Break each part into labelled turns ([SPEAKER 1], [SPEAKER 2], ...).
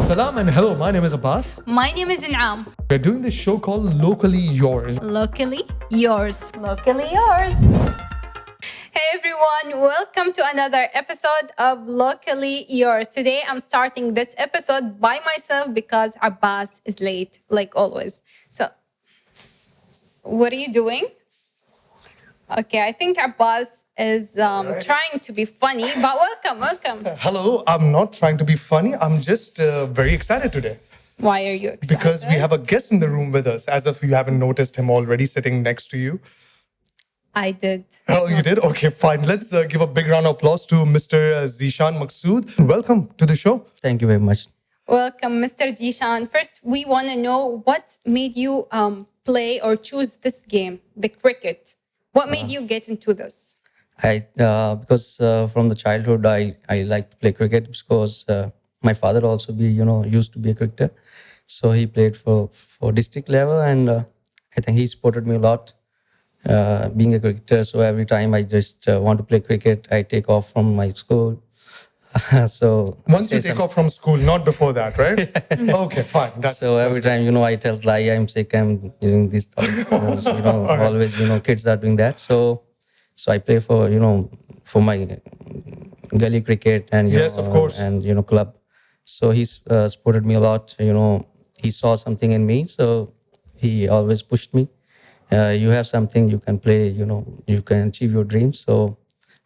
[SPEAKER 1] Salam and hello, my name is Abbas.
[SPEAKER 2] My name is In'am.
[SPEAKER 1] We're doing this show called Locally Yours.
[SPEAKER 2] Locally yours. Locally yours. Hey everyone, welcome to another episode of Locally Yours. Today I'm starting this episode by myself because Abbas is late, like always. So, what are you doing? Okay, I think Abbas is trying to be funny, but welcome.
[SPEAKER 1] Hello, I'm not trying to be funny, I'm just very excited today.
[SPEAKER 2] Why are you excited?
[SPEAKER 1] Because we have a guest in the room with us, as if you haven't noticed him already sitting next to you.
[SPEAKER 2] I did.
[SPEAKER 1] Oh, you did? Okay, fine. Let's give a big round of applause to Mr. Zishan Maqsood. Welcome to the show.
[SPEAKER 3] Thank you very much.
[SPEAKER 2] Welcome, Mr. Jishan. First, we want to know what made you play or choose this game, the cricket. What made you get into this?
[SPEAKER 3] Because from the childhood, I like to play cricket because my father also used to be a cricketer. So he played for district level, and I think he supported me a lot being a cricketer. So every time I just want to play cricket, I take off from my school. So
[SPEAKER 1] once you take off from school, not before that, right? Okay, fine.
[SPEAKER 3] So every time, I tell lie, I'm sick, I'm doing these thoughts. Always, kids are doing that. So I play for my gully cricket and
[SPEAKER 1] yes, of course,
[SPEAKER 3] and club. So he's supported me a lot. He saw something in me, so he always pushed me. You have something, you can play. You can achieve your dreams. So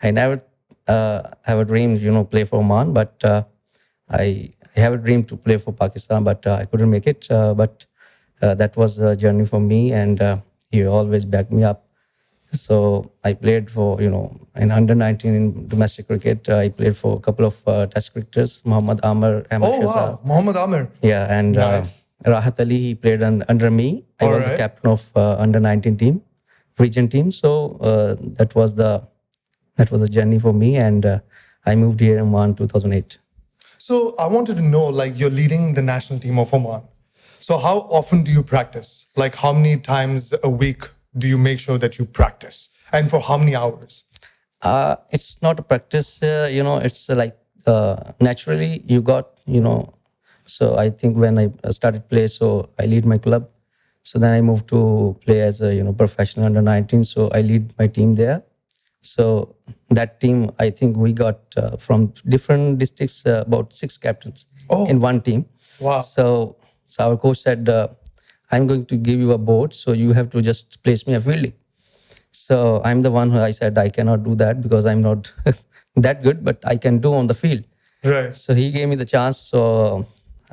[SPEAKER 3] I never have a dream, play for Oman, but I have a dream to play for Pakistan, but I couldn't make it. But that was a journey for me, and he always backed me up. So I played for, in under 19 in domestic cricket. I played for a couple of test cricketers, Muhammad Amir, Ahmed
[SPEAKER 1] Oh, wow, Muhammad Amir.
[SPEAKER 3] Yeah, and
[SPEAKER 1] nice.
[SPEAKER 3] Rahat Ali, he played under me. I was the captain of under 19 team, region team. So that was a journey for me, and I moved here in Oman 2008.
[SPEAKER 1] So I wanted to know, like, you're leading the national team of Oman. So how often do you practice? Like, how many times a week do you make sure that you practice? And for how many hours?
[SPEAKER 3] It's not a practice, it's like naturally you got, So I think when I started play, so I lead my club. So then I moved to play as a, professional under 19. So I lead my team there. So that team, I think we got from different districts about 6 captains in one team.
[SPEAKER 1] Wow.
[SPEAKER 3] So our coach said, I'm going to give you a board, so you have to just place me a fielding. So I'm the one who I said I cannot do that because I'm not that good, but I can do on the field.
[SPEAKER 1] Right.
[SPEAKER 3] So he gave me the chance. So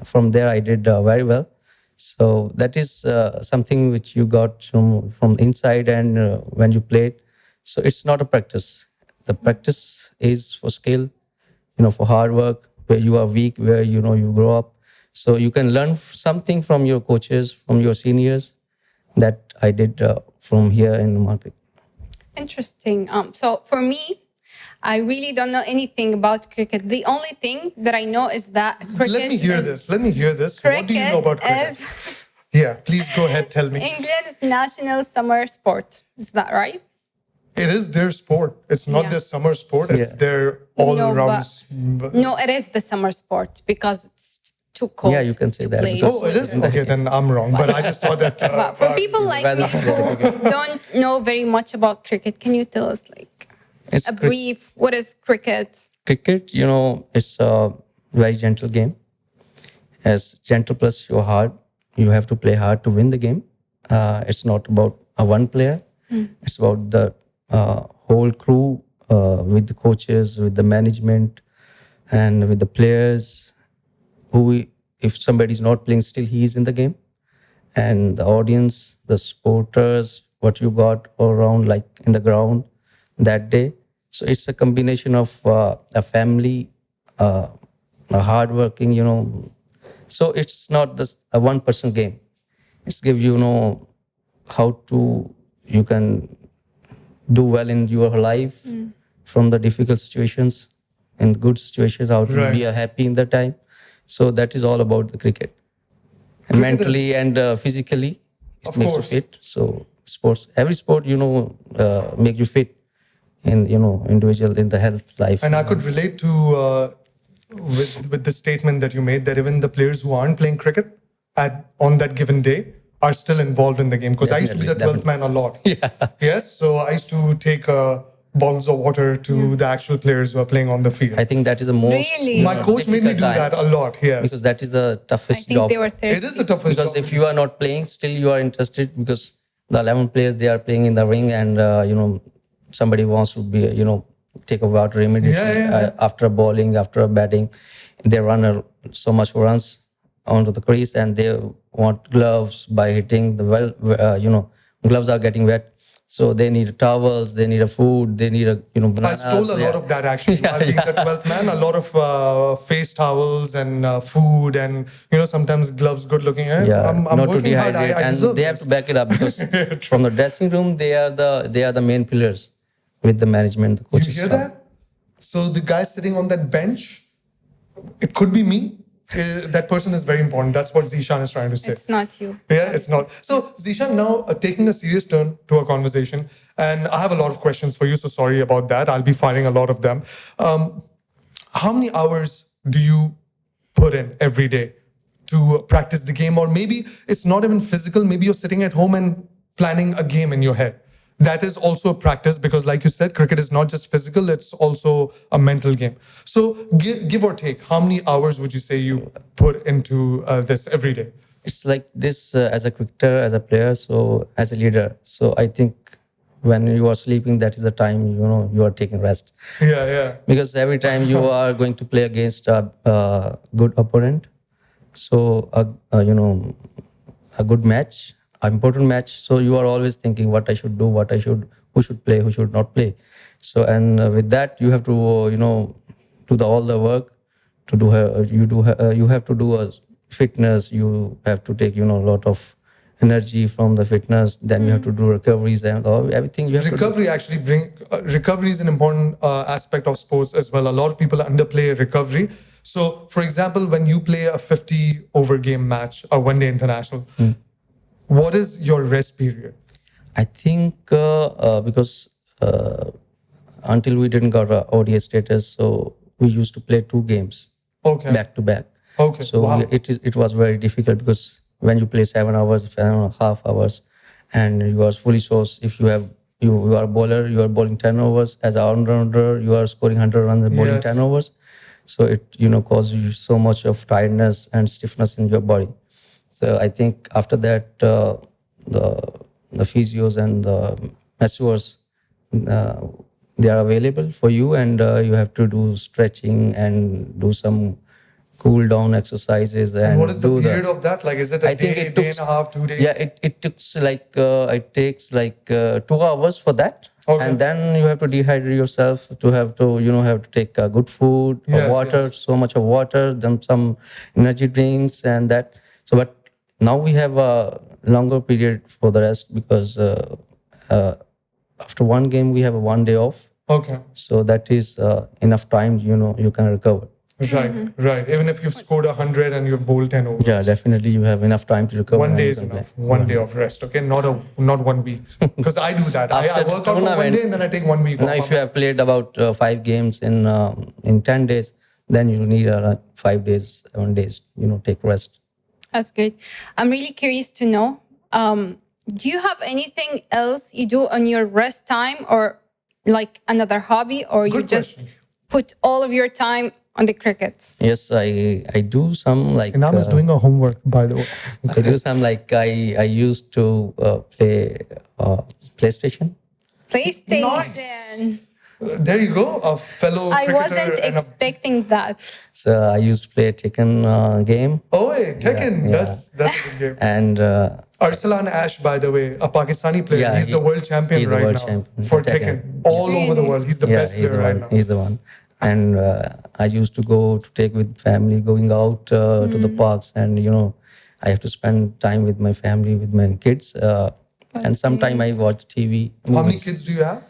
[SPEAKER 3] from there, I did very well. So that is something which you got from the inside, and when you played. So it's not a practice. The practice is for skill, for hard work, where you are weak, where, you grow up. So you can learn something from your coaches, from your seniors. That I did from here in the market.
[SPEAKER 2] Interesting. So for me, I really don't know anything about cricket. The only thing that I know is that cricket
[SPEAKER 1] Let me hear this. What do you know about cricket? Yeah, please go ahead, tell me.
[SPEAKER 2] England's national summer sport. Is that right?
[SPEAKER 1] It is their sport. It's not their summer sport. It's their all-around.
[SPEAKER 2] No, it is the summer sport because it's too cold.
[SPEAKER 3] Yeah, you can say that.
[SPEAKER 1] Oh, it is? Okay, then I'm wrong. But I just thought that...
[SPEAKER 2] but for people like me who don't know very much about cricket, can you tell us a brief, what is cricket?
[SPEAKER 3] Cricket, it's a very gentle game. As gentle plus you're hard, you have to play hard to win the game. It's not about one player. It's about the whole crew with the coaches, with the management, and with the players. If somebody's not playing, still he is in the game. And the audience, the supporters, what you got all around, like in the ground that day. So it's a combination of a family, a hardworking, So it's not just a one-person game. It's give how you can do well in your life from the difficult situations and good situations, how to be happy in the time. So that is all about the cricket. And mentally and physically, it makes you fit. So every sport, make you fit in, individual in the health life.
[SPEAKER 1] And I could relate to with the statement that you made that even the players who aren't playing cricket on that given day are still involved in the game? Because I used to be the 12th man a lot. Yeah. Yes. So I used to take bottles of water to the actual players who are playing on the field.
[SPEAKER 3] I think that is the most.
[SPEAKER 2] Really?
[SPEAKER 1] My coach made me do
[SPEAKER 3] difficult time,
[SPEAKER 1] that a lot. Yes.
[SPEAKER 3] because that is the
[SPEAKER 2] I
[SPEAKER 3] toughest
[SPEAKER 2] think
[SPEAKER 3] job.
[SPEAKER 2] they were thirsty.
[SPEAKER 1] It is the toughest
[SPEAKER 3] Because
[SPEAKER 1] job.
[SPEAKER 3] if you are not playing, still you are interested, because the 11 players, they are playing in the ring, and somebody wants to be take a water immediately.
[SPEAKER 1] Yeah.
[SPEAKER 3] After bowling, after batting, they run so much runs onto the crease, and they want gloves by hitting the gloves are getting wet. So they need towels, they need a food, they need bananas.
[SPEAKER 1] I stole a lot of that actually. While being the 12th man, a lot of face towels and food and, sometimes gloves good looking.
[SPEAKER 3] Yeah,
[SPEAKER 1] I'm
[SPEAKER 3] not to
[SPEAKER 1] working hard.
[SPEAKER 3] dehydrate,
[SPEAKER 1] I
[SPEAKER 3] and
[SPEAKER 1] deserve
[SPEAKER 3] they have
[SPEAKER 1] this.
[SPEAKER 3] to back it up, because from the dressing room, they are the main pillars with the management, the
[SPEAKER 1] You
[SPEAKER 3] coaches.
[SPEAKER 1] hear
[SPEAKER 3] staff.
[SPEAKER 1] that? So the guy sitting on that bench, it could be me. That person is very important. That's what Zishan is trying to say.
[SPEAKER 2] It's not you.
[SPEAKER 1] Yeah, it's not. So, Zishan, now taking a serious turn to our conversation, and I have a lot of questions for you, so sorry about that. I'll be firing a lot of them. How many hours do you put in every day to practice the game? Or maybe it's not even physical, maybe you're sitting at home and planning a game in your head. That is also a practice, because like you said, cricket is not just physical, it's also a mental game. So give or take, how many hours would you say you put into this every day?
[SPEAKER 3] It's like this, as a cricketer, as a player, so as a leader. So I think when you are sleeping, that is the time you are taking rest.
[SPEAKER 1] Yeah.
[SPEAKER 3] Because every time you are going to play against a good opponent, so a good match, an important match, so you are always thinking what I should do, who should play, who should not play. So, and with that, you have to do all the work to do. You have to do a fitness. You have to take a lot of energy from the fitness. Then you have to do recoveries and everything. You have
[SPEAKER 1] Recovery actually recovery is an important aspect of sports as well. A lot of people underplay recovery. So, for example, when you play a 50-over game match, a one-day international, what is your rest period?
[SPEAKER 3] I think because until we didn't got a ODI status, so we used to play 2 games back to back.
[SPEAKER 1] Okay.
[SPEAKER 3] So
[SPEAKER 1] Wow.
[SPEAKER 3] it was very difficult, because when you play 7 hours, 7.5 hours, and you are fully sourced, if you are a bowler, you are bowling 10 overs. As an all-rounder, you are scoring 100 runs and bowling
[SPEAKER 1] Yes.
[SPEAKER 3] 10 overs. So it causes you so much of tiredness and stiffness in your body. So I think after that, the physios and the masseurs, they are available for you, and you have to do stretching and do some cool down exercises.
[SPEAKER 1] And what is the
[SPEAKER 3] do
[SPEAKER 1] period of that? Like, is it a
[SPEAKER 3] I think
[SPEAKER 1] day,
[SPEAKER 3] it
[SPEAKER 1] day
[SPEAKER 3] took-
[SPEAKER 1] and a half, 2 days?
[SPEAKER 3] Yeah, it takes like 2 hours for that.
[SPEAKER 1] Okay.
[SPEAKER 3] And then you have to dehydrate yourself, to have to take good food,
[SPEAKER 1] Yes,
[SPEAKER 3] water,
[SPEAKER 1] yes.
[SPEAKER 3] so much of water, then some energy drinks and that. So, but now we have a longer period for the rest, because after one game we have a 1 day off.
[SPEAKER 1] Okay.
[SPEAKER 3] So that is enough time, you can recover.
[SPEAKER 1] Right. Even if you've scored 100 and you've bowled 10 overs.
[SPEAKER 3] Yeah, definitely you have enough time to recover.
[SPEAKER 1] 1
[SPEAKER 3] and
[SPEAKER 1] day
[SPEAKER 3] you
[SPEAKER 1] is
[SPEAKER 3] can play.
[SPEAKER 1] enough. 1 day of rest, okay? Not 1 week. Because I do that. I
[SPEAKER 3] After
[SPEAKER 1] work out for 1
[SPEAKER 3] tournament-
[SPEAKER 1] day and then I take 1 week
[SPEAKER 3] Now,
[SPEAKER 1] off.
[SPEAKER 3] if you have played about 5 games in 10 days, then you need 5 days, 7 days, take rest.
[SPEAKER 2] That's great. I'm really curious to know, do you have anything else you do on your rest time, or like another hobby, or you
[SPEAKER 1] Good
[SPEAKER 2] just
[SPEAKER 1] question.
[SPEAKER 2] put all of your time on the cricket?
[SPEAKER 3] Yes, I do some like.
[SPEAKER 1] And I was doing a homework, by the way.
[SPEAKER 3] I do some like I used to play PlayStation.
[SPEAKER 2] PlayStation.
[SPEAKER 1] There you go, a fellow
[SPEAKER 2] I
[SPEAKER 1] cricketer
[SPEAKER 2] wasn't
[SPEAKER 1] and a...
[SPEAKER 2] expecting that.
[SPEAKER 3] So I used to play Tekken game,
[SPEAKER 1] Oh, hey, Tekken.
[SPEAKER 3] Yeah.
[SPEAKER 1] That's a good game.
[SPEAKER 3] and
[SPEAKER 1] Arsalan Ash, by the way, a Pakistani player.
[SPEAKER 3] Yeah,
[SPEAKER 1] he's the world champion
[SPEAKER 3] he's the
[SPEAKER 1] right
[SPEAKER 3] world
[SPEAKER 1] now
[SPEAKER 3] champion
[SPEAKER 1] for
[SPEAKER 3] for
[SPEAKER 1] Tekken.
[SPEAKER 3] Tekken.
[SPEAKER 1] All over the world. He's the
[SPEAKER 3] yeah,
[SPEAKER 1] best
[SPEAKER 3] he's
[SPEAKER 1] player
[SPEAKER 3] the
[SPEAKER 1] right
[SPEAKER 3] one.
[SPEAKER 1] now.
[SPEAKER 3] He's the one. And I used to go to take with family, going out to the parks, and I have to spend time with my family, with my kids. And sometimes I watch TV.
[SPEAKER 1] How many
[SPEAKER 3] movies.
[SPEAKER 1] kids do you have?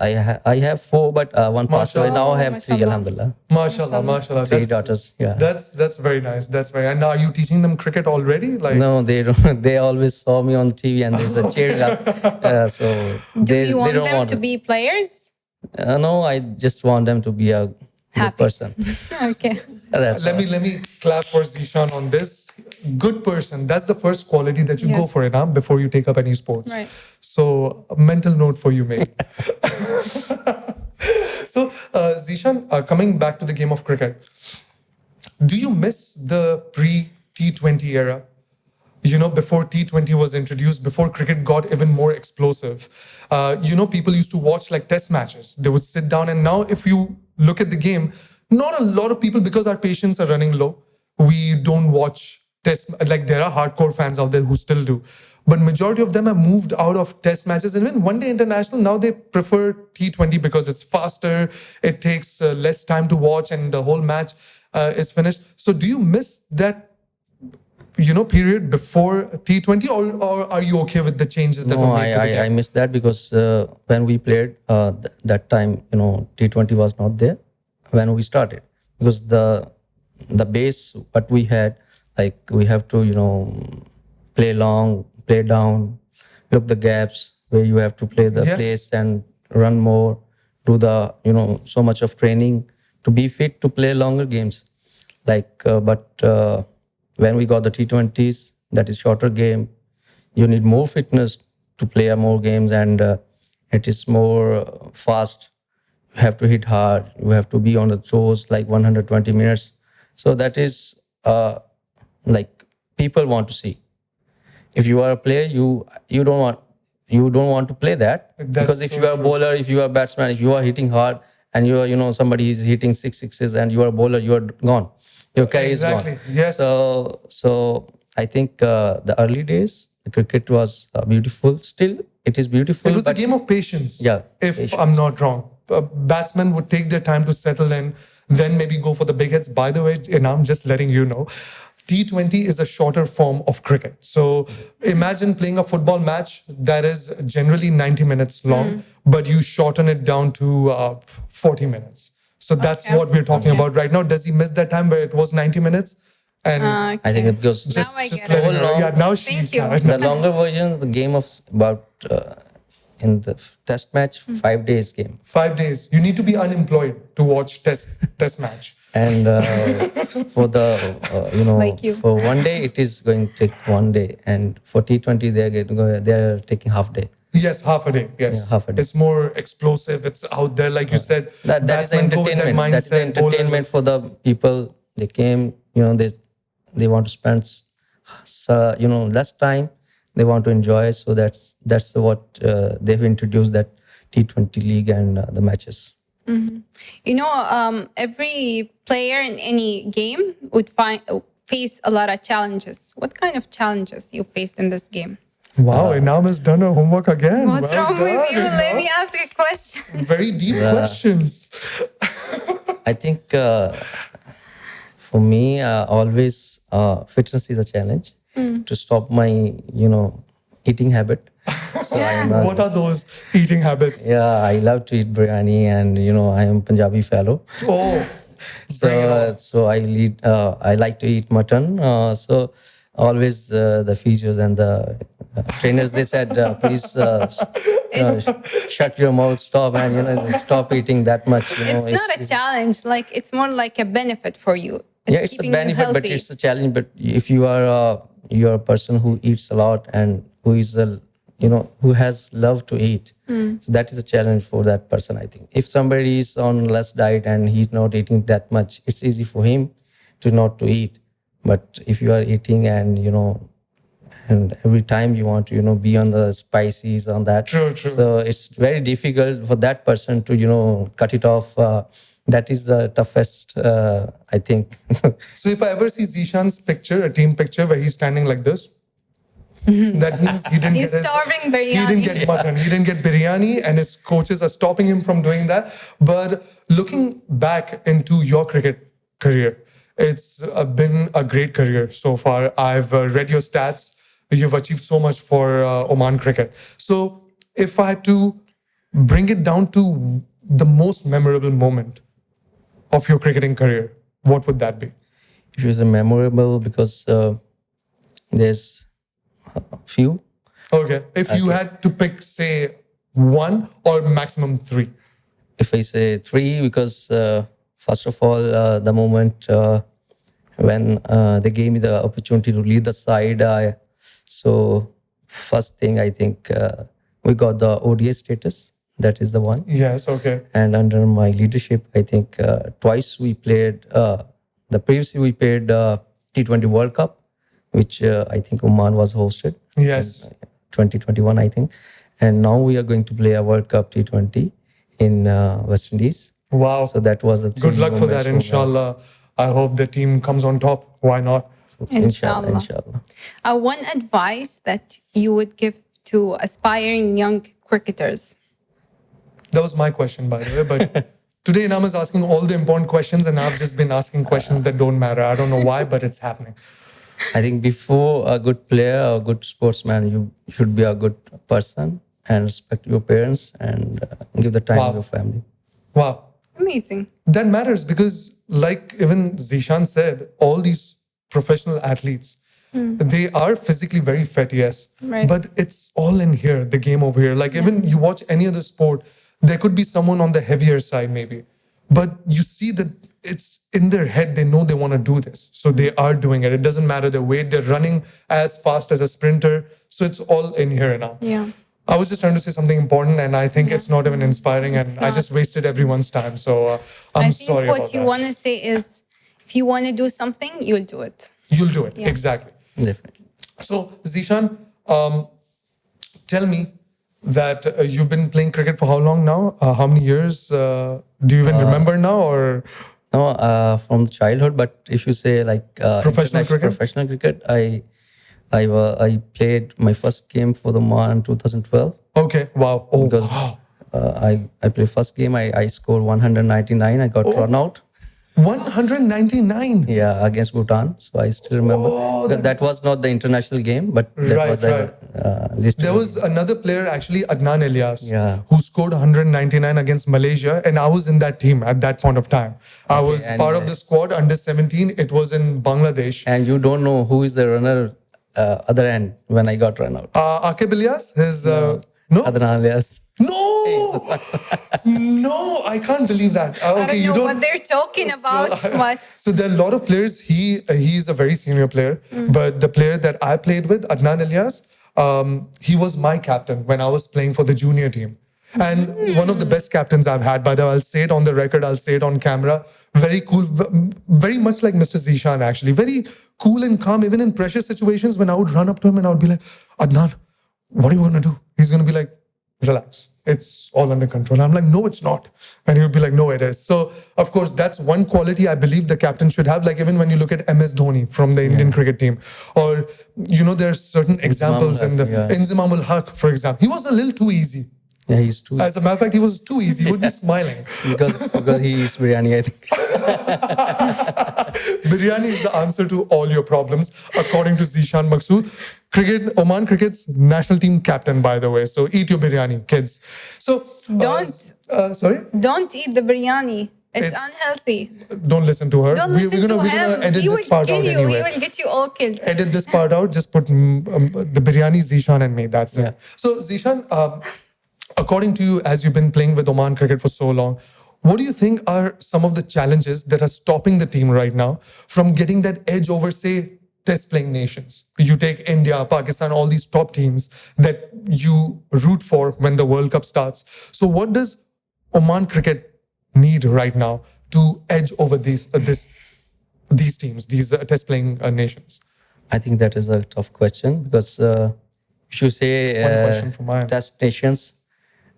[SPEAKER 3] I have 4, but one passed away. Now I have 3,
[SPEAKER 2] Mashallah.
[SPEAKER 3] alhamdulillah.
[SPEAKER 1] Mashallah.
[SPEAKER 3] 3 daughters. Yeah.
[SPEAKER 1] That's very nice. That's very. And are you teaching them cricket already? Like,
[SPEAKER 3] No, they don't. They always saw me on TV and they said cheering up. So
[SPEAKER 2] Do
[SPEAKER 3] they
[SPEAKER 2] you want
[SPEAKER 3] don't
[SPEAKER 2] them
[SPEAKER 3] want
[SPEAKER 2] to be players?
[SPEAKER 3] No, I just want them to be a
[SPEAKER 2] Happy.
[SPEAKER 3] person.
[SPEAKER 2] Okay.
[SPEAKER 3] That's
[SPEAKER 1] Let me clap for Zishan on this. Good person. That's the first quality that you go
[SPEAKER 2] Yes.
[SPEAKER 1] for it, huh? Before you take up any sports.
[SPEAKER 2] Right.
[SPEAKER 1] So a mental note for you, mate. So Zishan, coming back to the game of cricket, do you miss the pre T20 era? Before T20 was introduced, before cricket got even more explosive, people used to watch like test matches. They would sit down, and now if you look at the game, not a lot of people, because our patience are running low, we don't watch test. Like there are hardcore fans out there who still do, but majority of them have moved out of test matches. And even one day international, now they prefer T20 because it's faster, it takes less time to watch, and the whole match is finished. So do you miss that period before T20, or are you okay with the changes that
[SPEAKER 3] no,
[SPEAKER 1] were made to the game?
[SPEAKER 3] I missed that because when we played that time, T20 was not there when we started, because the base what we had, like we have to play long, play down, look the gaps where you have to play the
[SPEAKER 1] Yes.
[SPEAKER 3] place and run more, do the so much of training to be fit to play longer games. But when we got the T20s, that is shorter game, you need more fitness to play more games, and it is more fast. You have to hit hard. You have to be on the toes like 120 minutes. So that is like people want to see. If you are a player, you don't want to play that,
[SPEAKER 1] That's
[SPEAKER 3] because if
[SPEAKER 1] so
[SPEAKER 3] you are a
[SPEAKER 1] true.
[SPEAKER 3] bowler, if you are a batsman, if you are hitting hard and you are somebody is hitting sixes and you are a bowler, you are gone. Your career is
[SPEAKER 1] Exactly,
[SPEAKER 3] gone.
[SPEAKER 1] yes.
[SPEAKER 3] So I think the early days, the cricket was beautiful. Still, it is beautiful.
[SPEAKER 1] It was a
[SPEAKER 3] but
[SPEAKER 1] game of patience.
[SPEAKER 3] Yeah,
[SPEAKER 1] If
[SPEAKER 3] patience.
[SPEAKER 1] I'm not wrong, batsmen would take their time to settle in, then maybe go for the big hits. By the way, and I'm just letting you know, T20 is a shorter form of cricket. So imagine playing a football match that is generally 90 minutes long, but you shorten it down to 40 minutes. So that's
[SPEAKER 2] Okay.
[SPEAKER 1] what we're talking
[SPEAKER 2] Okay.
[SPEAKER 1] about right now. Does he miss that time where it was 90 minutes? And
[SPEAKER 3] I think it because
[SPEAKER 2] Now I
[SPEAKER 1] just
[SPEAKER 2] get
[SPEAKER 1] letting
[SPEAKER 3] it.
[SPEAKER 1] her know. Yeah, now she
[SPEAKER 2] Thank you.
[SPEAKER 1] can.
[SPEAKER 3] the longer version, the game of about in the test match, 5 days game.
[SPEAKER 1] 5 days. You need to be unemployed to watch test match.
[SPEAKER 3] And for the
[SPEAKER 2] Like you.
[SPEAKER 3] for one day it is going to take one day, and for T20 they're taking half day.
[SPEAKER 1] Yes, half a day. Yes,
[SPEAKER 3] Yeah, half a day.
[SPEAKER 1] It's more explosive. It's out there, like you said.
[SPEAKER 3] That is
[SPEAKER 1] batsmen go with
[SPEAKER 3] entertainment. That is
[SPEAKER 1] mindset, bowlers-
[SPEAKER 3] entertainment for the people. They came, they want to spend less time. They want to enjoy. So that's what they've introduced, that T20 league and the matches.
[SPEAKER 2] Every player in any game would face a lot of challenges. What kind of challenges you faced in this game?
[SPEAKER 1] Wow, Inam has done her homework again.
[SPEAKER 2] What's
[SPEAKER 1] Well
[SPEAKER 2] wrong with
[SPEAKER 1] done,
[SPEAKER 2] you? Let
[SPEAKER 1] Inam.
[SPEAKER 2] me ask a question.
[SPEAKER 1] Very deep questions.
[SPEAKER 3] I think for me, always fitness is a challenge to stop my eating habit. So I'm
[SPEAKER 1] What are those eating habits?
[SPEAKER 3] yeah, I love to eat biryani, and I am Punjabi fellow.
[SPEAKER 1] Oh, bring it on.
[SPEAKER 3] So I like to eat mutton. So always the physios and the trainers, they said, please shut your mouth, stop, and stop eating that much.
[SPEAKER 2] It's not a challenge. Like it's more like a benefit for you.
[SPEAKER 3] Yeah, it's a
[SPEAKER 2] keeping you
[SPEAKER 3] benefit, but
[SPEAKER 2] healthy.
[SPEAKER 3] it's a challenge. But if you're a person who eats a lot and who is who has love to eat, so that is a challenge for that person, I think. If somebody is on less diet and he's not eating that much, it's easy for him to not to eat. But if you are eating and and every time you want to be on the spices on that,
[SPEAKER 1] True.
[SPEAKER 3] so it's very difficult for that person to cut it off. That is the toughest, I think.
[SPEAKER 1] So if I ever see Zishan's picture, a team picture where he's standing like this, that means he didn't
[SPEAKER 2] He's
[SPEAKER 1] get his,
[SPEAKER 2] starving
[SPEAKER 1] he
[SPEAKER 2] biryani.
[SPEAKER 1] didn't get mutton, he didn't get biryani, and his coaches are stopping him from doing that. But looking back into your cricket career, it's been a great career so far. I've read your stats. You've achieved so much for Oman cricket. So if I had to bring it down to the most memorable moment of your cricketing career, what would that be?
[SPEAKER 3] It was a memorable because there's a few.
[SPEAKER 1] Okay. If you had to pick, say, one or maximum three.
[SPEAKER 3] If I say three, because First of all, the moment when they gave me the opportunity to lead the side, so first thing I think we got the ODI status. That is the one.
[SPEAKER 1] Yes, okay.
[SPEAKER 3] And under my leadership, I think twice we played. The previously we played T20 World Cup, which I think Oman was hosted.
[SPEAKER 1] Yes.
[SPEAKER 3] 2021, I think. And now we are going to play a World Cup T20 in West Indies.
[SPEAKER 1] Wow.
[SPEAKER 3] So that was the
[SPEAKER 1] Good luck for that, inshallah. I hope the team comes on top. Why not?
[SPEAKER 2] Inshallah.
[SPEAKER 3] Inshallah.
[SPEAKER 2] One advice that you would give to aspiring young cricketers.
[SPEAKER 1] That was my question, by the way. But today, Inam is asking all the important questions, and I've just been asking questions that don't matter. I don't know why, but it's happening.
[SPEAKER 3] I think before a good player or good sportsman, you should be a good person and respect your parents and give the time
[SPEAKER 1] Wow.
[SPEAKER 3] to your family.
[SPEAKER 1] Wow.
[SPEAKER 2] Amazing.
[SPEAKER 1] That matters because, like even Zishan said, all these professional athletes, they are physically very fit, yes.
[SPEAKER 2] Right.
[SPEAKER 1] But it's all in here, the game over here. Like even you watch any other sport, there could be someone on the heavier side maybe. But you see that it's in their head, they know they want to do this. So they are doing it. It doesn't matter their weight, they're running as fast as a sprinter. So it's all in here now.
[SPEAKER 2] Yeah.
[SPEAKER 1] I was just trying to say something important, and I think it's not even inspiring, and I just wasted everyone's time. So I'm
[SPEAKER 2] I
[SPEAKER 1] sorry
[SPEAKER 2] think what
[SPEAKER 1] about
[SPEAKER 2] you
[SPEAKER 1] that.
[SPEAKER 2] want to say is if you want to do something, you'll do it.
[SPEAKER 1] You'll do it,
[SPEAKER 2] Yeah.
[SPEAKER 1] exactly.
[SPEAKER 3] Definitely.
[SPEAKER 1] So Zishan, tell me that you've been playing cricket for how long now? How many years? Do you even remember now, or
[SPEAKER 3] No, from childhood, but if you say like
[SPEAKER 1] Professional
[SPEAKER 3] international-
[SPEAKER 1] cricket?
[SPEAKER 3] professional cricket, I played my first game for the Oman in 2012.
[SPEAKER 1] okay? Wow! Oh,
[SPEAKER 3] Because
[SPEAKER 1] wow!
[SPEAKER 3] I played first game, I scored 199. I got run out.
[SPEAKER 1] 199.
[SPEAKER 3] Yeah, against Bhutan. So I still remember.
[SPEAKER 1] Oh,
[SPEAKER 3] because that was not the international game, but that
[SPEAKER 1] Right,
[SPEAKER 3] was the
[SPEAKER 1] right.
[SPEAKER 3] listed.
[SPEAKER 1] There was another player, actually, Adnan Elias,
[SPEAKER 3] Yeah.
[SPEAKER 1] who scored 199 against Malaysia, and I was in that team at that point of time. I was
[SPEAKER 3] and,
[SPEAKER 1] part of the squad under 17. It was in Bangladesh.
[SPEAKER 3] And you don't know who is the runner other end when I got run out.
[SPEAKER 1] Akib Elias, his no,
[SPEAKER 3] Adnan Alias.
[SPEAKER 1] no, no, I can't believe that.
[SPEAKER 2] I
[SPEAKER 1] Okay,
[SPEAKER 2] don't
[SPEAKER 1] you
[SPEAKER 2] know
[SPEAKER 1] don't.
[SPEAKER 2] what they're talking about, but
[SPEAKER 1] So there are a lot of players. He's a very senior player, but the player that I played with, Adnan Elias, he was my captain when I was playing for the junior team, and one of the best captains I've had. By the way, I'll say it on the record. I'll say it on camera. Very cool, very much like Mr. Zishan actually. Very cool and calm, even in pressure situations. When I would run up to him and I would be like, Adnan, what are you going to do? He's going to be like, relax. It's all under control. I'm like, no, it's not. And he would be like, no, it is. So, of course, that's one quality I believe the captain should have. Like, even when you look at MS Dhoni from the Indian cricket team, or, there's certain examples in the
[SPEAKER 3] yeah.
[SPEAKER 1] Inzamam ul Haq, for example. He was a little too easy.
[SPEAKER 3] Yeah, he's too.
[SPEAKER 1] As a matter of fact, he was too easy. He would be smiling.
[SPEAKER 3] because he eats biryani, I think.
[SPEAKER 1] Biryani is the answer to all your problems, according to Zishan Maqsood. Oman Cricket's national team captain, by the way. So eat your biryani, kids. So
[SPEAKER 2] Don't.
[SPEAKER 1] Sorry,
[SPEAKER 2] don't eat the biryani. It's
[SPEAKER 1] It's-
[SPEAKER 2] unhealthy.
[SPEAKER 1] don't listen to her.
[SPEAKER 2] Don't
[SPEAKER 1] We're
[SPEAKER 2] listen
[SPEAKER 1] gonna
[SPEAKER 2] to him.
[SPEAKER 1] edit
[SPEAKER 2] He
[SPEAKER 1] this
[SPEAKER 2] will
[SPEAKER 1] part
[SPEAKER 2] kill
[SPEAKER 1] out
[SPEAKER 2] you.
[SPEAKER 1] anyway.
[SPEAKER 2] He will get you all killed.
[SPEAKER 1] Edit this part out. Just put the biryani, Zishan, and me. That's it. So Zishan, according to you, as you've been playing with Oman cricket for so long, what do you think are some of the challenges that are stopping the team right now from getting that edge over, say, test playing nations? You take India, Pakistan, all these top teams that you root for when the World Cup starts. So what does Oman cricket need right now to edge over these teams, these test playing nations?
[SPEAKER 3] I think that is a tough question because if you say
[SPEAKER 1] One question from my end.
[SPEAKER 3] test nations,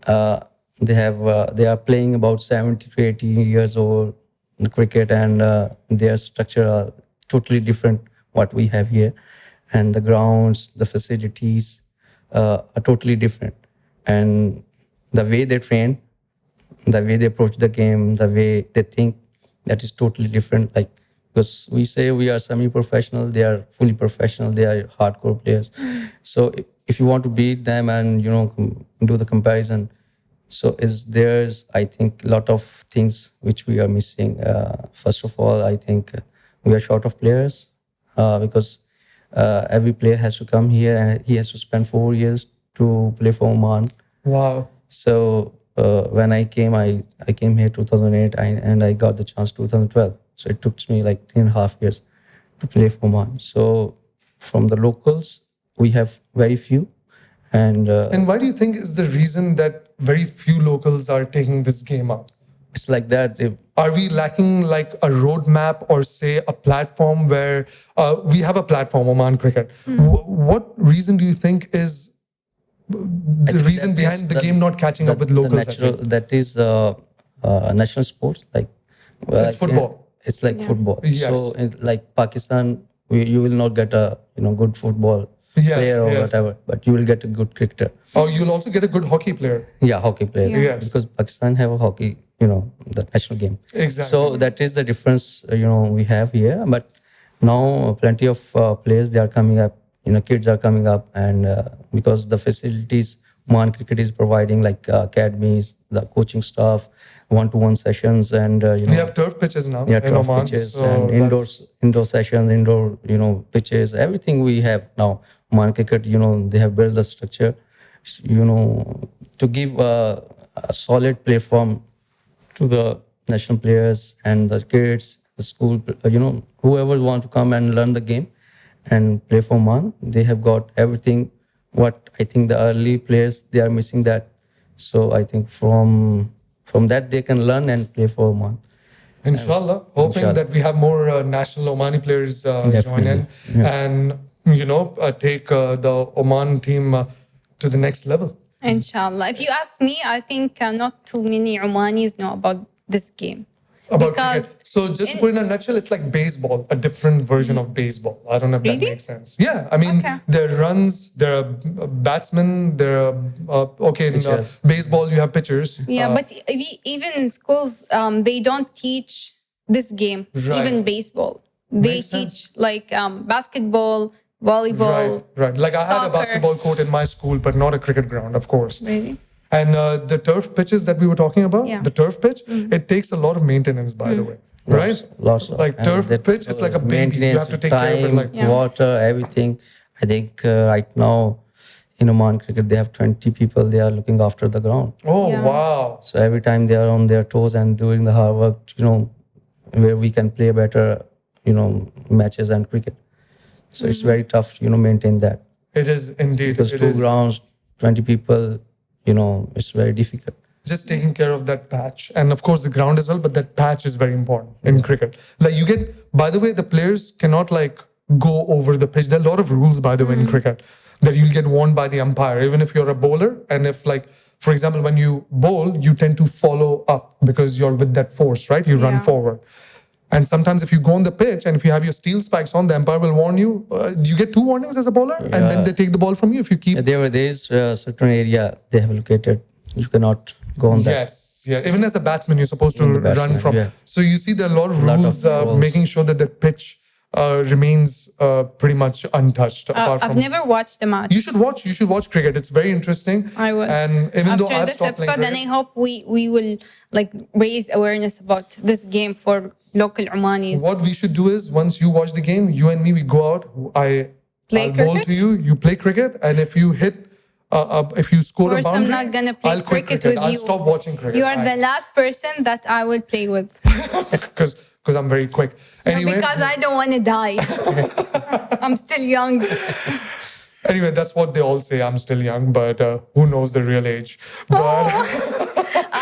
[SPEAKER 3] they are playing about 70 to 80 years old in cricket, and their structure are totally different what we have here, and the grounds, the facilities are totally different, and the way they train, the way they approach the game, the way they think, that is totally different. Like, because we say we are semi-professional, they are fully professional, they are hardcore players. So if you want to beat them and do the comparison, so there's I think a lot of things which we are missing. First of all, I think we are short of players because every player has to come here and he has to spend 4 years to play for Oman.
[SPEAKER 1] Wow.
[SPEAKER 3] So when I came here 2008, and I got the chance 2012. So it took me like 3.5 years to play for Oman. So from the locals, we have very few, and
[SPEAKER 1] And why do you think is the reason that very few locals are taking this game up?
[SPEAKER 3] it's like that.
[SPEAKER 1] Are we lacking like a roadmap or say a platform where we have a platform, Oman Cricket? What reason do you think is
[SPEAKER 3] I
[SPEAKER 1] the
[SPEAKER 3] think
[SPEAKER 1] reason
[SPEAKER 3] that
[SPEAKER 1] behind
[SPEAKER 3] is
[SPEAKER 1] the game not catching up with locals? I
[SPEAKER 3] natural,
[SPEAKER 1] think?
[SPEAKER 3] that is national sports, like
[SPEAKER 1] It's football.
[SPEAKER 3] It's like football.
[SPEAKER 1] Yes.
[SPEAKER 3] So in like Pakistan, you will not get a good football
[SPEAKER 1] Yes,
[SPEAKER 3] player or
[SPEAKER 1] yes.
[SPEAKER 3] whatever, but you will get a good cricketer.
[SPEAKER 1] Oh, you'll also get a good hockey player.
[SPEAKER 3] Yeah, hockey player.
[SPEAKER 2] Yeah.
[SPEAKER 1] Yes.
[SPEAKER 3] Because Pakistan have a hockey, the national game.
[SPEAKER 1] Exactly.
[SPEAKER 3] So that is the difference, we have here. But now plenty of players, they are coming up, kids are coming up, and because the facilities Oman Cricket is providing, like academies, the coaching staff, one-to-one sessions, and
[SPEAKER 1] We have turf pitches now
[SPEAKER 3] yeah,
[SPEAKER 1] in
[SPEAKER 3] turf
[SPEAKER 1] Oman.
[SPEAKER 3] pitches
[SPEAKER 1] so
[SPEAKER 3] and
[SPEAKER 1] that's-
[SPEAKER 3] indoor sessions, indoor pitches, everything we have now. Oman Cricket, they have built the structure, to give a solid platform to the national players and the kids, the school, whoever want to come and learn the game and play for Oman. They have got everything. What I think the early players, they are missing that. So I think from that they can learn and play for Oman.
[SPEAKER 1] Inshallah, hoping
[SPEAKER 3] Inshallah.
[SPEAKER 1] that we have more national Omani players join in
[SPEAKER 3] Definitely. Yeah.
[SPEAKER 1] and take the Oman team to the next level.
[SPEAKER 2] Inshallah. If you ask me, I think not too many Omanis know about this game.
[SPEAKER 1] About
[SPEAKER 2] Because
[SPEAKER 1] cricket. So just to put it in a nutshell, it's like baseball, a different version of baseball. I don't know if that
[SPEAKER 2] Really?
[SPEAKER 1] makes sense. Yeah, I mean,
[SPEAKER 2] Okay.
[SPEAKER 1] there are runs, there are batsmen, there are in
[SPEAKER 3] Pitchers.
[SPEAKER 1] baseball you have pitchers.
[SPEAKER 2] Yeah, but even in schools, they don't teach this game,
[SPEAKER 1] Right.
[SPEAKER 2] even baseball. They
[SPEAKER 1] Makes
[SPEAKER 2] teach
[SPEAKER 1] sense.
[SPEAKER 2] like basketball, volleyball.
[SPEAKER 1] Right. Like I had a
[SPEAKER 2] soccer.
[SPEAKER 1] basketball court in my school, but not a cricket ground, of course.
[SPEAKER 2] Really?
[SPEAKER 1] And the turf pitches that we were talking about,
[SPEAKER 2] Yeah.
[SPEAKER 1] the turf pitch, it takes a lot of maintenance, by the way. Right?
[SPEAKER 3] Lots of,
[SPEAKER 1] Like
[SPEAKER 3] and
[SPEAKER 1] turf
[SPEAKER 3] that,
[SPEAKER 1] pitch, it's like a baby. You
[SPEAKER 3] maintenance,
[SPEAKER 1] have to take care of it.
[SPEAKER 3] time,
[SPEAKER 1] Like
[SPEAKER 2] Yeah.
[SPEAKER 3] water, everything. I think right now in Oman Cricket, they have 20 people. They are looking after the ground.
[SPEAKER 1] oh
[SPEAKER 2] Yeah.
[SPEAKER 1] wow.
[SPEAKER 3] So every time they are on their toes and doing the hard work, where we can play better, matches and cricket. So it's very tough, maintain that,
[SPEAKER 1] It is indeed.
[SPEAKER 3] because
[SPEAKER 1] It
[SPEAKER 3] two
[SPEAKER 1] is
[SPEAKER 3] grounds, 20 people, it's very difficult.
[SPEAKER 1] just taking care of that patch. And of course the ground as well, but that patch is very important in cricket. Like you get, by the way, the players cannot like go over the pitch. There are a lot of rules, by the way, in cricket that you'll get warned by the umpire, even if you're a bowler. And if like, for example, when you bowl, you tend to follow up because you're with that force, right? You run
[SPEAKER 2] Yeah.
[SPEAKER 1] forward. And sometimes if you go on the pitch and if you have your steel spikes on, the umpire will warn you. You get 2 warnings as a bowler, and then they take the ball from you if you keep.
[SPEAKER 3] There is a certain area they have located. You cannot go on that.
[SPEAKER 1] Yes, yeah. Even as a batsman, you're supposed to
[SPEAKER 3] Even the
[SPEAKER 1] run
[SPEAKER 3] batsman,
[SPEAKER 1] from.
[SPEAKER 3] yeah.
[SPEAKER 1] So you see, there are a lot of
[SPEAKER 3] Lot of
[SPEAKER 1] rules,
[SPEAKER 3] rules.
[SPEAKER 1] making sure that the pitch remains pretty much untouched. Apart
[SPEAKER 2] I've
[SPEAKER 1] from,
[SPEAKER 2] never watched a match.
[SPEAKER 1] You should watch. You should watch cricket. It's very interesting.
[SPEAKER 2] I will.
[SPEAKER 1] And even though
[SPEAKER 2] After
[SPEAKER 1] I've
[SPEAKER 2] this
[SPEAKER 1] stopped playing
[SPEAKER 2] episode, and I
[SPEAKER 1] cricket,
[SPEAKER 2] hope we will like raise awareness about this game for local Omanis.
[SPEAKER 1] what we should do is once you watch the game, you and me, we go out.
[SPEAKER 2] Play
[SPEAKER 1] I'll bowl
[SPEAKER 2] cricket?
[SPEAKER 1] to you. You play cricket, and if you hit. If you score
[SPEAKER 2] Of
[SPEAKER 1] a
[SPEAKER 2] course, I'm
[SPEAKER 1] boundary,
[SPEAKER 2] not gonna play
[SPEAKER 1] I'll quit
[SPEAKER 2] cricket
[SPEAKER 1] cricket.
[SPEAKER 2] with
[SPEAKER 1] I'll
[SPEAKER 2] you.
[SPEAKER 1] stop watching cricket.
[SPEAKER 2] You are the last person that I will play with
[SPEAKER 1] because I'm very quick. Anyway,
[SPEAKER 2] because I don't want to die. I'm still young.
[SPEAKER 1] Anyway, that's what they all say. I'm still young, but who knows the real age? But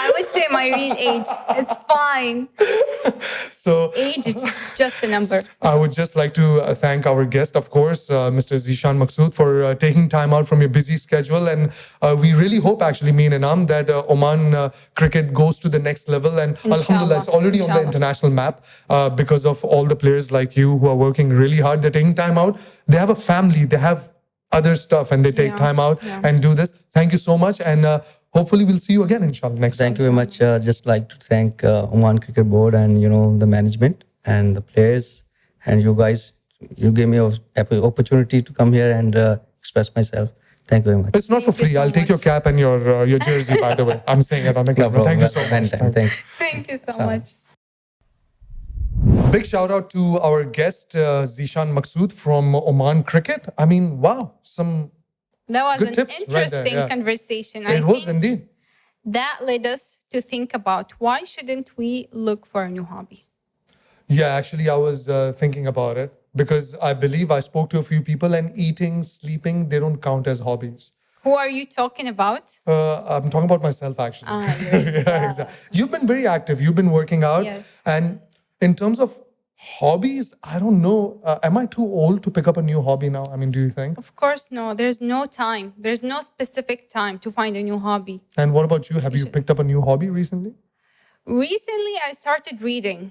[SPEAKER 2] I would say my real age. It's fine.
[SPEAKER 1] so
[SPEAKER 2] Age is just a number.
[SPEAKER 1] I would just like to thank our guest, of course, Mr. Zishan Maqsood, for taking time out from your busy schedule. And we really hope, actually, me and Inam, that Oman cricket goes to the next level. And alhamdulillah, it's already on the
[SPEAKER 2] Inshallah.
[SPEAKER 1] international map because of all the players like you who are working really hard. They're taking time out. They have a family. They have other stuff, and they take
[SPEAKER 2] Yeah,
[SPEAKER 1] time out
[SPEAKER 2] yeah.
[SPEAKER 1] and do this. Thank you so much. And hopefully we'll see you again, inshallah, next
[SPEAKER 3] Thank you
[SPEAKER 1] time.
[SPEAKER 3] very much. Just like to thank Oman Cricket Board and the management and the players and you guys. You gave me an opportunity to come here and express myself. Thank you very much.
[SPEAKER 1] It's not for
[SPEAKER 2] Thank you
[SPEAKER 1] free.
[SPEAKER 2] so
[SPEAKER 1] I'll take your
[SPEAKER 2] much.
[SPEAKER 1] cap and your jersey, by the way. I'm saying it on the
[SPEAKER 3] No
[SPEAKER 1] camera.
[SPEAKER 3] problem.
[SPEAKER 1] Thank you so much.
[SPEAKER 3] Anytime. Thank you.
[SPEAKER 2] Thank you so
[SPEAKER 3] Salam.
[SPEAKER 2] much.
[SPEAKER 1] Big shout out to our guest, Zishan Maqsood from Oman Cricket. I mean, wow, some
[SPEAKER 2] That was
[SPEAKER 1] Good
[SPEAKER 2] an
[SPEAKER 1] tips right there,
[SPEAKER 2] interesting
[SPEAKER 1] yeah.
[SPEAKER 2] conversation.
[SPEAKER 1] it was indeed.
[SPEAKER 2] That led us to think about why shouldn't we look for a new hobby?
[SPEAKER 1] Yeah, actually, I was thinking about it because I believe I spoke to a few people, and eating, sleeping, they don't count as hobbies.
[SPEAKER 2] Who are you talking about?
[SPEAKER 1] I'm talking about myself, actually.
[SPEAKER 2] Yourself.
[SPEAKER 1] Yeah, exactly. You've been very active. You've been working out.
[SPEAKER 2] Yes.
[SPEAKER 1] And in terms of hobbies, I don't know. Am I too old to pick up a new hobby now? I mean, do you think?
[SPEAKER 2] Of course, no. There's no time. There's no specific time to find a new hobby.
[SPEAKER 1] And what about you? Have you picked up a new hobby recently?
[SPEAKER 2] Recently, I started reading.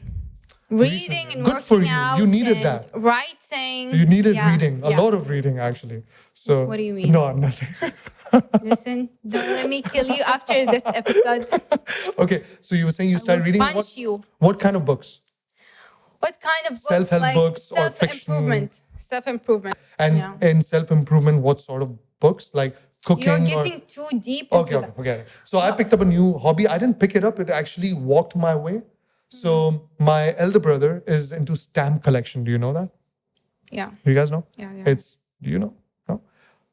[SPEAKER 2] Reading and
[SPEAKER 1] Good for
[SPEAKER 2] working
[SPEAKER 1] you.
[SPEAKER 2] out.
[SPEAKER 1] You needed
[SPEAKER 2] and
[SPEAKER 1] that.
[SPEAKER 2] Writing.
[SPEAKER 1] You needed
[SPEAKER 2] Yeah,
[SPEAKER 1] reading, a
[SPEAKER 2] yeah.
[SPEAKER 1] lot of reading, actually. So
[SPEAKER 2] What do you mean?
[SPEAKER 1] No, nothing.
[SPEAKER 2] Listen, don't let me kill you after this episode.
[SPEAKER 1] Okay, so you were saying you started
[SPEAKER 2] will
[SPEAKER 1] reading
[SPEAKER 2] punch you.
[SPEAKER 1] What kind of books?
[SPEAKER 2] What kind of books?
[SPEAKER 1] Self-help books or fiction?
[SPEAKER 2] Self-improvement. Self-improvement.
[SPEAKER 1] And
[SPEAKER 2] yeah.
[SPEAKER 1] in self-improvement, what sort of books? Like cooking?
[SPEAKER 2] You're getting too deep into
[SPEAKER 1] Okay,
[SPEAKER 2] that.
[SPEAKER 1] forget it. So I picked up a new hobby. I didn't pick it up. It actually walked my way. So my elder brother is into stamp collection. Do you know that?
[SPEAKER 2] Yeah.
[SPEAKER 1] Do you guys know?
[SPEAKER 2] Yeah.
[SPEAKER 1] Do you know? No?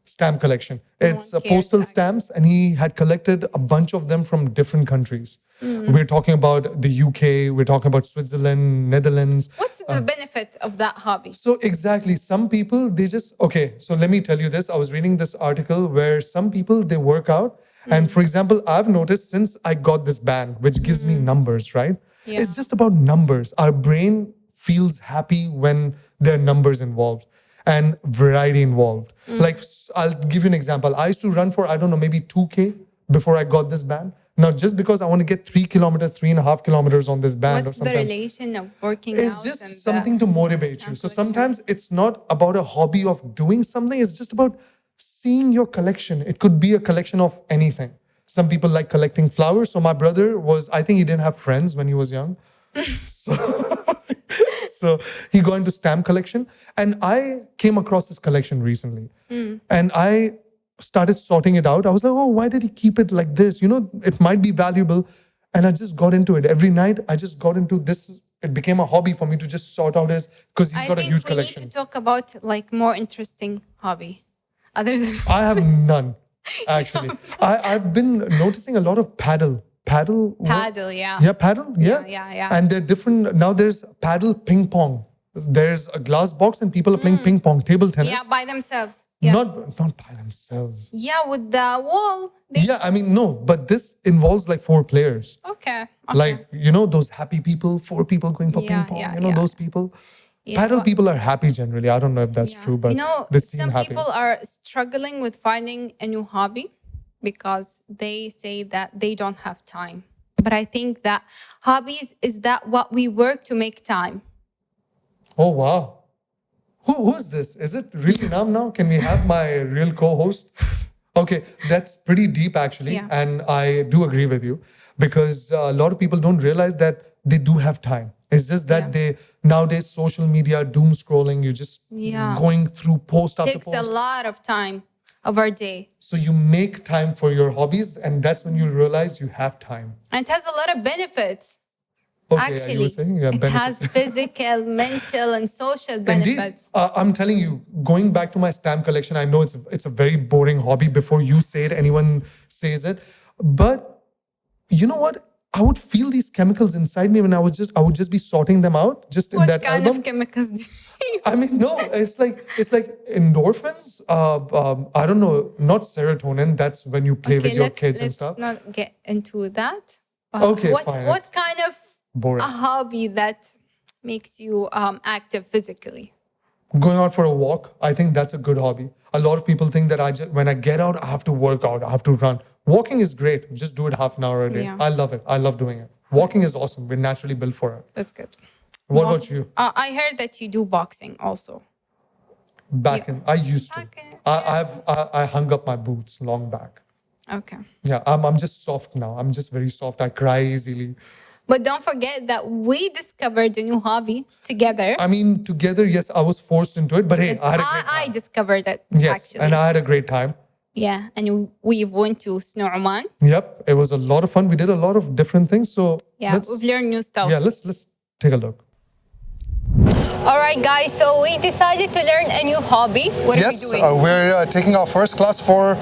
[SPEAKER 1] Stamp collection. It's
[SPEAKER 2] one cares,
[SPEAKER 1] postal
[SPEAKER 2] actually.
[SPEAKER 1] stamps, and he had collected a bunch of them from different countries. We're talking about the UK, we're talking about Switzerland, Netherlands.
[SPEAKER 2] What's the benefit of that hobby?
[SPEAKER 1] So exactly, some people, they just, okay, so let me tell you this. I was reading this article where some people, they work out. And for example, I've noticed since I got this band, which gives me numbers, right?
[SPEAKER 2] Yeah.
[SPEAKER 1] It's just about numbers. Our brain feels happy when there are numbers involved and variety involved. Like, I'll give you an example. I used to run for, I don't know, maybe 2K before I got this band. Now, just because I want to get 3 kilometers, 3.5 kilometers on this band
[SPEAKER 2] What's
[SPEAKER 1] or
[SPEAKER 2] the
[SPEAKER 1] something.
[SPEAKER 2] relation of working
[SPEAKER 1] It's
[SPEAKER 2] out
[SPEAKER 1] just
[SPEAKER 2] and
[SPEAKER 1] something to motivate you. So sometimes it's not about a hobby of doing something. It's just about seeing your collection. It could be a collection of anything. Some people like collecting flowers. So my brother I think he didn't have friends when he was young. So he got into stamp collection. And I came across his collection recently. And I started sorting it out. I was like, oh, why did he keep it like this? You know, it might be valuable. And I just got into it. Every night, I just got into this. It became a hobby for me to just sort out because he's got a huge
[SPEAKER 2] we need
[SPEAKER 1] collection.
[SPEAKER 2] to talk about like more interesting hobby. Other than
[SPEAKER 1] I have none, actually. I've been noticing a lot of paddle. Paddle?
[SPEAKER 2] paddle, yeah.
[SPEAKER 1] Yeah, paddle? Yeah.
[SPEAKER 2] Yeah.
[SPEAKER 1] And they're different. Now there's paddle ping pong. There's a glass box and people are playing ping pong, table tennis.
[SPEAKER 2] Yeah, by themselves. Yeah.
[SPEAKER 1] Not by themselves.
[SPEAKER 2] Yeah, with the wall.
[SPEAKER 1] Yeah, I mean, no, but this involves like 4 players.
[SPEAKER 2] Okay.
[SPEAKER 1] Like, you know, those happy people, 4 people going for
[SPEAKER 2] Yeah,
[SPEAKER 1] ping pong,
[SPEAKER 2] yeah,
[SPEAKER 1] you know,
[SPEAKER 2] yeah.
[SPEAKER 1] those people.
[SPEAKER 2] Yeah,
[SPEAKER 1] Paddle
[SPEAKER 2] but-
[SPEAKER 1] people are happy generally. I don't know if that's
[SPEAKER 2] Yeah.
[SPEAKER 1] true, but
[SPEAKER 2] you know,
[SPEAKER 1] they seem
[SPEAKER 2] some
[SPEAKER 1] happy.
[SPEAKER 2] people are struggling with finding a new hobby because they say that they don't have time. But I think that hobbies is that what we work to make time.
[SPEAKER 1] Oh, wow. Who's this? Is it really Nam now? Can we have my real co-host? Okay, that's pretty deep actually.
[SPEAKER 2] Yeah.
[SPEAKER 1] And I do agree with you because a lot of people don't realize that they do have time. It's just that they nowadays social media, doom scrolling, you're just
[SPEAKER 2] Yeah.
[SPEAKER 1] going through post after
[SPEAKER 2] Takes
[SPEAKER 1] post.
[SPEAKER 2] a lot of time of our day.
[SPEAKER 1] So you make time for your hobbies and that's when you realize you have time.
[SPEAKER 2] And it has a lot of benefits.
[SPEAKER 1] Okay,
[SPEAKER 2] Actually,
[SPEAKER 1] you were saying? Yeah,
[SPEAKER 2] it
[SPEAKER 1] benefits.
[SPEAKER 2] has physical, mental, and social
[SPEAKER 1] Indeed.
[SPEAKER 2] benefits.
[SPEAKER 1] I'm telling you, going back to my stamp collection, I know it's a very boring hobby. Before you say it, anyone says it. But you know what? I would feel these chemicals inside me when I would just be sorting them out just in
[SPEAKER 2] What
[SPEAKER 1] that
[SPEAKER 2] kind
[SPEAKER 1] album.
[SPEAKER 2] of chemicals do you
[SPEAKER 1] I mean, no, it's like endorphins. I don't know, not serotonin. That's when you play with your kids and
[SPEAKER 2] let's
[SPEAKER 1] stuff.
[SPEAKER 2] not get into that.
[SPEAKER 1] Okay,
[SPEAKER 2] what,
[SPEAKER 1] fine.
[SPEAKER 2] What
[SPEAKER 1] It's
[SPEAKER 2] kind of
[SPEAKER 1] boring.
[SPEAKER 2] a hobby that makes you active physically?
[SPEAKER 1] Going out for a walk, I think that's a good hobby. A lot of people think that when I get out, I have to work out, I have to run. Walking is great. Just do it half an hour a day.
[SPEAKER 2] Yeah.
[SPEAKER 1] I love it. I love doing it. Walking is awesome. We're naturally built for it.
[SPEAKER 2] That's good.
[SPEAKER 1] What about you?
[SPEAKER 2] I heard that you do boxing also.
[SPEAKER 1] I used to.
[SPEAKER 2] Back in-
[SPEAKER 1] I hung up my boots long back.
[SPEAKER 2] Okay.
[SPEAKER 1] Yeah, I'm just soft now. I'm just very soft. I cry easily.
[SPEAKER 2] But don't forget that we discovered a new hobby together.
[SPEAKER 1] I mean, together, yes, I was forced into it. But hey,
[SPEAKER 2] Yes,
[SPEAKER 1] I had a great
[SPEAKER 2] I
[SPEAKER 1] time.
[SPEAKER 2] discovered it
[SPEAKER 1] Yes,
[SPEAKER 2] actually.
[SPEAKER 1] and I had a great time.
[SPEAKER 2] Yeah, and we went to Snow Oman.
[SPEAKER 1] Yep, it was a lot of fun. We did a lot of different things. So
[SPEAKER 2] Yeah,
[SPEAKER 1] let's
[SPEAKER 2] we've learned new stuff.
[SPEAKER 1] let's take a look.
[SPEAKER 2] All right, guys. So we decided to learn a new hobby. What are we doing?
[SPEAKER 1] We're taking our first class for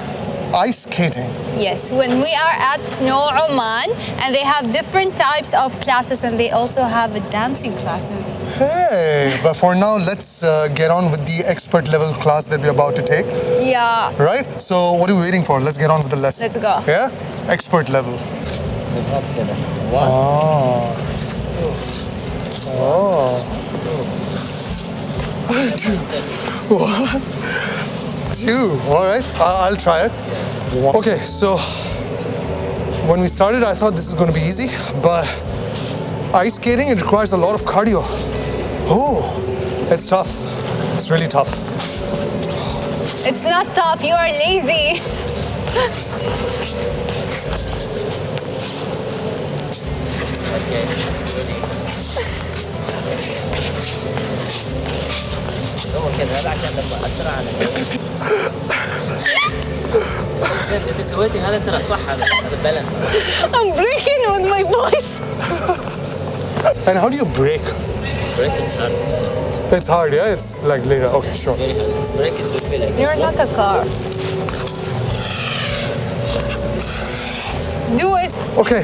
[SPEAKER 1] Ice skating.
[SPEAKER 2] Yes, when we are at Snow Oman, and they have different types of classes, and they also have dancing classes.
[SPEAKER 1] Hey, but for now, let's get on with the expert level class that we're about to take.
[SPEAKER 2] Yeah.
[SPEAKER 1] Right? So what are we waiting for? Let's get on with the lesson.
[SPEAKER 2] Let's go.
[SPEAKER 1] Yeah? Expert level.
[SPEAKER 3] بالضبط كده.
[SPEAKER 1] Oh. Oh. One, two. All right. I'll try it. Okay, so when we started, I thought this is going to be easy, but ice skating, it requires a lot of cardio. Oh, it's tough. It's really tough.
[SPEAKER 2] It's not tough, you are lazy.
[SPEAKER 3] Okay. هو كذا هذا عشان لما اسرع على انت سويتي هذا ترى صح هذا بالانس.
[SPEAKER 2] I'm breaking with my voice.
[SPEAKER 1] And how do you break?
[SPEAKER 3] Break is hard.
[SPEAKER 1] It's hard, yeah? It's like later. Okay, sure.
[SPEAKER 3] Very hard. It's break is would be like this.
[SPEAKER 2] You're not a car. Do it.
[SPEAKER 1] Okay.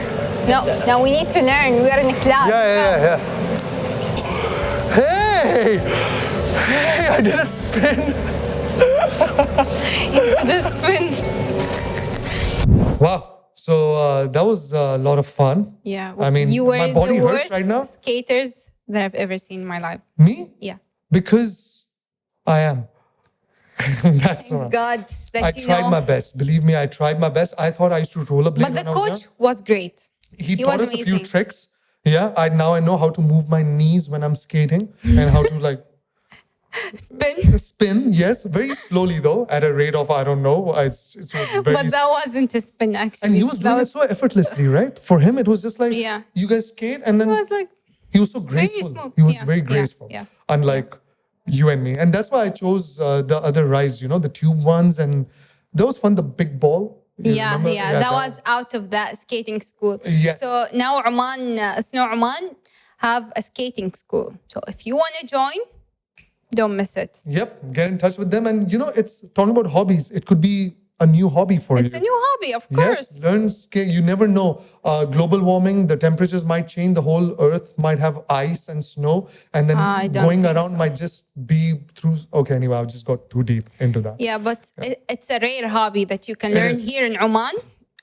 [SPEAKER 2] No, now we need to learn. We are in a class.
[SPEAKER 1] Yeah. Hey! Hey, I did a spin.
[SPEAKER 2] The spin.
[SPEAKER 1] Wow. So that was a lot of fun.
[SPEAKER 2] Yeah.
[SPEAKER 1] I mean,
[SPEAKER 2] you were
[SPEAKER 1] my body
[SPEAKER 2] the
[SPEAKER 1] hurts
[SPEAKER 2] worst
[SPEAKER 1] right now.
[SPEAKER 2] skaters that I've ever seen in my life.
[SPEAKER 1] Me?
[SPEAKER 2] Yeah.
[SPEAKER 1] Because I am. That's
[SPEAKER 2] Thanks
[SPEAKER 1] all.
[SPEAKER 2] God that
[SPEAKER 1] I
[SPEAKER 2] you
[SPEAKER 1] tried
[SPEAKER 2] know.
[SPEAKER 1] my best. Believe me, I tried my best. I thought I used to rollerblade.
[SPEAKER 2] But the
[SPEAKER 1] when I was
[SPEAKER 2] coach
[SPEAKER 1] young.
[SPEAKER 2] was great.
[SPEAKER 1] He taught
[SPEAKER 2] was
[SPEAKER 1] us a few
[SPEAKER 2] amazing.
[SPEAKER 1] tricks. Yeah, now I know how to move my knees when I'm skating and how to like
[SPEAKER 2] Spin.
[SPEAKER 1] spin. Yes, very slowly though, at a rate of I don't know. It was very.
[SPEAKER 2] But that wasn't a spin actually.
[SPEAKER 1] And he was doing it so effortlessly, right? For him, it was just like
[SPEAKER 2] Yeah.
[SPEAKER 1] you guys skate, and then
[SPEAKER 2] It was like
[SPEAKER 1] he was so graceful.
[SPEAKER 2] smooth.
[SPEAKER 1] He was
[SPEAKER 2] Yeah,
[SPEAKER 1] very
[SPEAKER 2] yeah,
[SPEAKER 1] graceful,
[SPEAKER 2] yeah.
[SPEAKER 1] unlike you and me. And that's why I chose the other rides, the tube ones, and that was fun. The big ball. You remember?
[SPEAKER 2] that was out of that skating school.
[SPEAKER 1] Yes.
[SPEAKER 2] So now Oman, Snow Oman have a skating school. So if you want to join, don't miss it.
[SPEAKER 1] Yep, get in touch with them, and it's talking about hobbies. It could be a new hobby for
[SPEAKER 2] It's
[SPEAKER 1] you.
[SPEAKER 2] a new hobby, of course.
[SPEAKER 1] Yes, learn skate. You never know. Global warming, the temperatures might change. The whole earth might have ice and snow, and then
[SPEAKER 2] I don't
[SPEAKER 1] going
[SPEAKER 2] think
[SPEAKER 1] around
[SPEAKER 2] so.
[SPEAKER 1] might just be through. Okay, anyway, I've just got too deep into that.
[SPEAKER 2] Yeah, but it's a rare hobby that you can
[SPEAKER 1] It
[SPEAKER 2] learn
[SPEAKER 1] is.
[SPEAKER 2] here in Oman.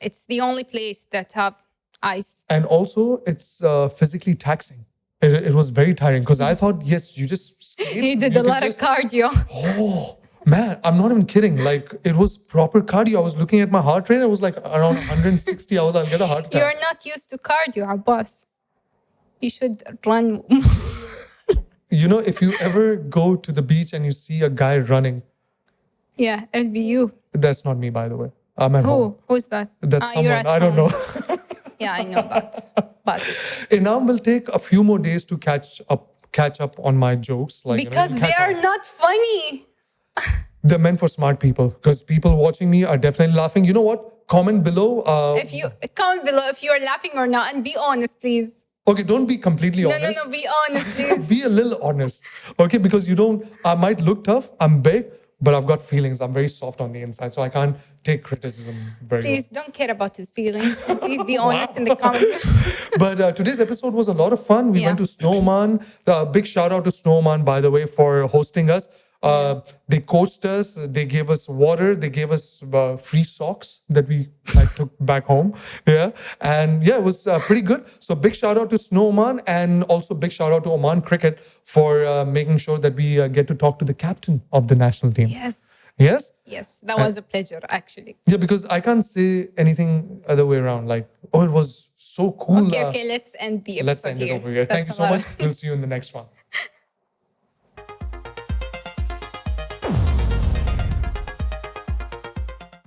[SPEAKER 2] It's the only place that have ice.
[SPEAKER 1] And also, it's physically taxing. It was very tiring because I thought, yes, you just skate.
[SPEAKER 2] He did
[SPEAKER 1] you
[SPEAKER 2] a
[SPEAKER 1] can
[SPEAKER 2] lot of
[SPEAKER 1] just-
[SPEAKER 2] cardio.
[SPEAKER 1] Oh, man, I'm not even kidding. Like, it was proper cardio. I was looking at my heart rate. It was like around 160. I'll get a heart attack.
[SPEAKER 2] You're not used to cardio, Abbas. You should run.
[SPEAKER 1] If you ever go to the beach and you see a guy running,
[SPEAKER 2] Yeah, it'll be you.
[SPEAKER 1] that's not me, by the way. I'm at home.
[SPEAKER 2] Who's that?
[SPEAKER 1] That's
[SPEAKER 2] You're
[SPEAKER 1] someone.
[SPEAKER 2] at
[SPEAKER 1] I don't
[SPEAKER 2] home.
[SPEAKER 1] know.
[SPEAKER 2] Yeah, I know that. But
[SPEAKER 1] Inam will take a few more days to catch up on my jokes. Like
[SPEAKER 2] because they
[SPEAKER 1] catch
[SPEAKER 2] are
[SPEAKER 1] up.
[SPEAKER 2] not funny.
[SPEAKER 1] They're meant for smart people because people watching me are definitely laughing. You know what? Comment below.
[SPEAKER 2] If you comment below if you are laughing or not, and be honest, please.
[SPEAKER 1] Okay, don't be completely honest.
[SPEAKER 2] No, be honest, please.
[SPEAKER 1] Be a little honest. Okay, because I might look tough. I'm big, but I've got feelings. I'm very soft on the inside, so I can't take criticism very
[SPEAKER 2] Please don't care about his feelings. Please be honest in the comments.
[SPEAKER 1] well. But today's episode was a lot of fun. We
[SPEAKER 2] Yeah.
[SPEAKER 1] went to Snowman. Big shout out to Snowman, by the way, for hosting us. They coached us. They gave us water. They gave us free socks that I took back home. Yeah, and yeah, it was pretty good. So big shout out to Snowman, and also big shout out to Oman Cricket for making sure that we get to talk to the captain of the national team.
[SPEAKER 2] Yes.
[SPEAKER 1] Yes.
[SPEAKER 2] Yes, that was a pleasure, actually.
[SPEAKER 1] Yeah, because I can't say anything other way around. Like, oh, it was so cool.
[SPEAKER 2] Okay, let's end the episode
[SPEAKER 1] Let's end it
[SPEAKER 2] here.
[SPEAKER 1] over here. Thank you
[SPEAKER 2] That's
[SPEAKER 1] so
[SPEAKER 2] a lot
[SPEAKER 1] much. We'll see you in the next one.